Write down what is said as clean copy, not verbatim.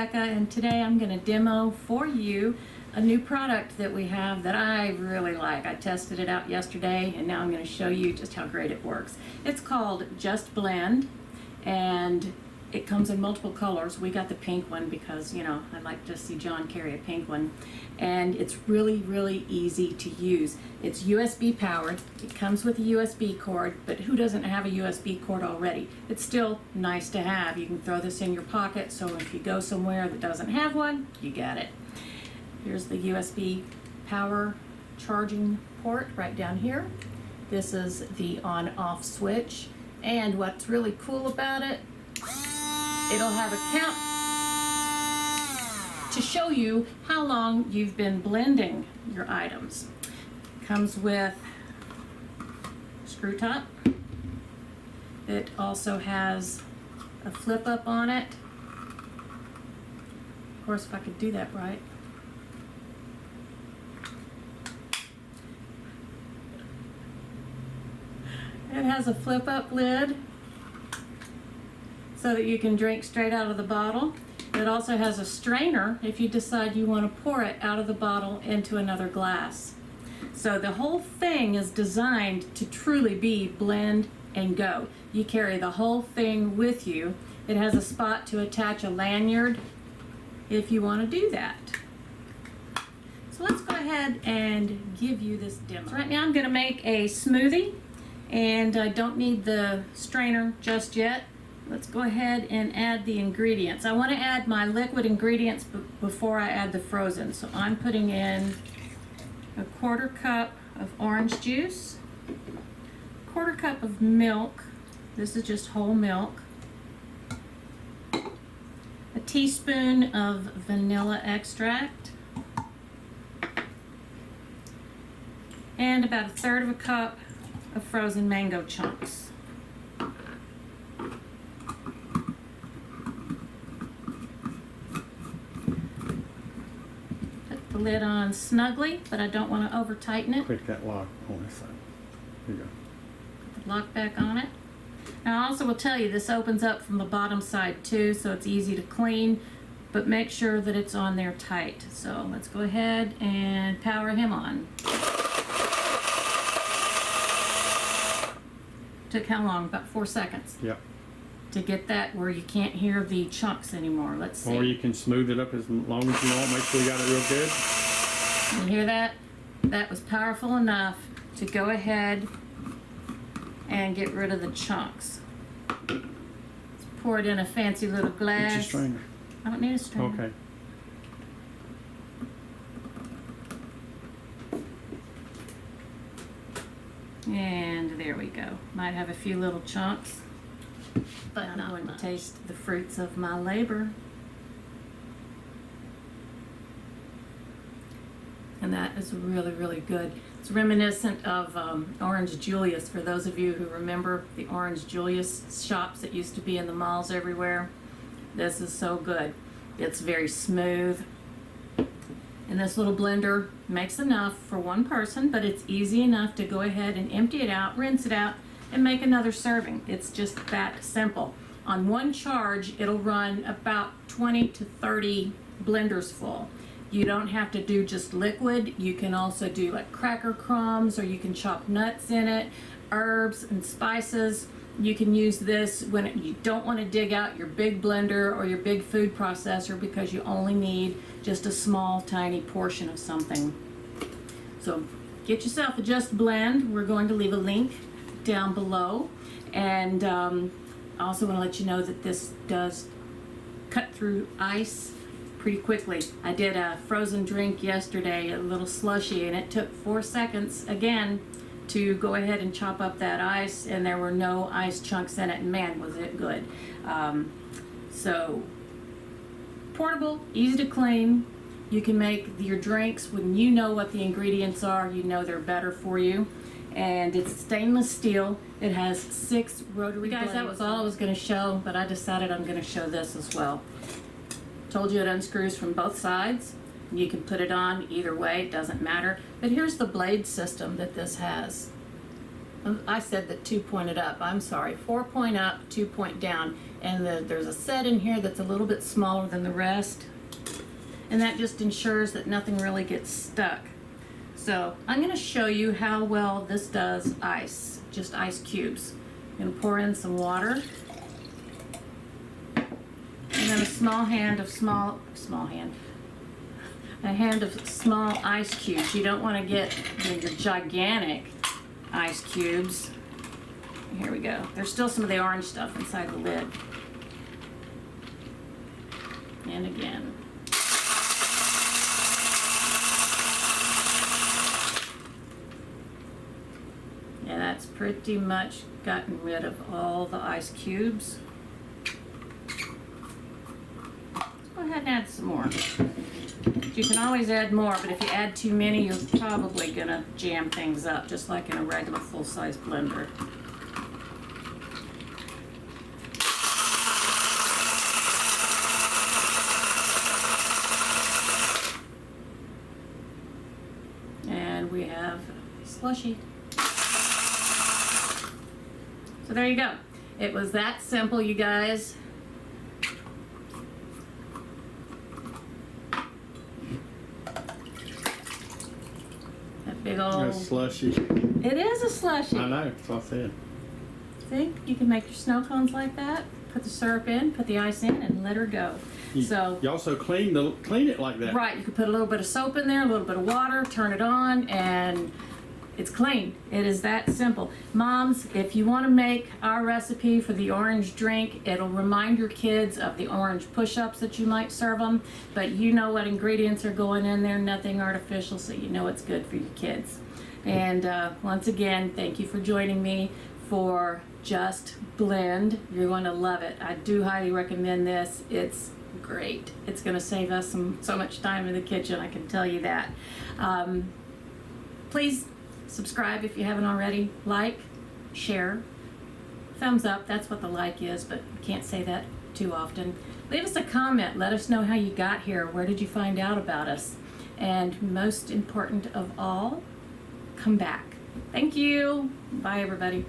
Rebecca, and today I'm going to demo for you a new product that we have that I really like. I tested it out yesterday and now I'm going to show you just how great it works. It's called Just Blend, and it comes in multiple colors. We got the pink one because, you know, I'd like to see John carry a pink one. And it's really easy to use. It's USB powered. It comes with a USB cord, but who doesn't have a USB cord already? It's still nice to have. You can throw this in your pocket, so if you go somewhere that doesn't have one, you got it. Here's the USB power charging port right down here. This is the on-off switch. And what's really cool about it, it'll have a count to show you how long you've been blending your items. Comes with screw top. It also has a flip up on it. Of course, if I could do that right. It has a flip up lid so that you can drink straight out of the bottle. It also has a strainer if you decide you want to pour it out of the bottle into another glass. So the whole thing is designed to truly be blend and go. You carry the whole thing with you. It has a spot to attach a lanyard if you want to do that. So let's go ahead and give you this demo. So right now I'm going to make a smoothie, and I don't need the strainer just yet. Let's go ahead and add the ingredients. I want to add my liquid ingredients before I add the frozen. So I'm putting in a 1/4 cup of orange juice, 1/4 cup of milk. This is just whole milk. A teaspoon of vanilla extract. And about 1/3 of a cup of frozen mango chunks. The lid on snugly, but I don't want to over tighten it. Click that lock on this side. Here you go. Put the lock back on it. Now I also will tell you this opens up from the bottom side too, so it's easy to clean, but make sure that it's on there tight. So let's go ahead and power him on. Took how long? About 4 seconds. Yep. To get that where you can't hear the chunks anymore. Let's see. Or you can smooth it up as long as you want. Make sure you got it real good. You hear that? That was powerful enough to go ahead and get rid of the chunks. Let's pour it in a fancy little glass. What's your strainer? I don't need a strainer. Okay. And there we go. Might have a few little chunks, but I'm going to taste the fruits of my labor. And that is really good. It's reminiscent of Orange Julius, for those of you who remember the Orange Julius shops that used to be in the malls everywhere. This is so good. It's very smooth. And this little blender makes enough for one person, but it's easy enough to go ahead and empty it out, rinse it out, and make another serving. It's just that simple. On one charge, it'll run about 20 to 30 blenders full. You don't have to do just liquid. You can also do like cracker crumbs, or you can chop nuts in it, herbs and spices. You can use this when you don't want to dig out your big blender or your big food processor because you only need just a small, tiny portion of something. So get yourself a Just Blend. We're going to leave a link down below. And I also want to let you know that this does cut through ice pretty quickly. I did a frozen drink yesterday, a little slushy, and it took 4 seconds again to go ahead and chop up that ice, and there were no ice chunks in it, and man, was it good. So portable, easy to clean. You can make your drinks when you know what the ingredients are. You know they're better for you. And it's stainless steel. It has 6 rotary blades. Guys, that was all I was going to show, but I decided I'm going to show this as well. Told you it unscrews from both sides. You can put it on either way, it doesn't matter. But here's the blade system that this has. I said that 2 pointed up. I'm sorry. 4 point up, 2 point down. And there's a set in here that's a little bit smaller than the rest. And that just ensures that nothing really gets stuck. So I'm going to show you how well this does ice, just ice cubes. I'm going to pour in some water. And then a hand of small ice cubes. You don't want to get your gigantic ice cubes. Here we go. There's still some of the orange stuff inside the lid. And again. Yeah, that's pretty much gotten rid of all the ice cubes. Go ahead and add some more. You can always add more, but if you add too many, you're probably gonna jam things up, just like in a regular full-size blender. And we have slushy. So there you go. It was that simple, you guys. That big old... That's slushy. It is a slushy. I know, that's what I said. See, you can make your snow cones like that. Put the syrup in, put the ice in, and let her go. You also clean it like that. Right, you could put a little bit of soap in there, a little bit of water, turn it on, and it's clean. It is that simple. Moms, if you want to make our recipe for the orange drink, it'll remind your kids of the orange push-ups that you might serve them, but you know what ingredients are going in there, nothing artificial, so you know it's good for your kids. And once again, thank you for joining me for Just Blend. You're going to love it. I do highly recommend this. It's great. It's going to save us so much time in the kitchen, I can tell you that. Please subscribe if you haven't already. Like, share, thumbs up. That's what the like is, but can't say that too often. Leave us a comment. Let us know how you got here. Where did you find out about us? And most important of all, come back. Thank you. Bye, everybody.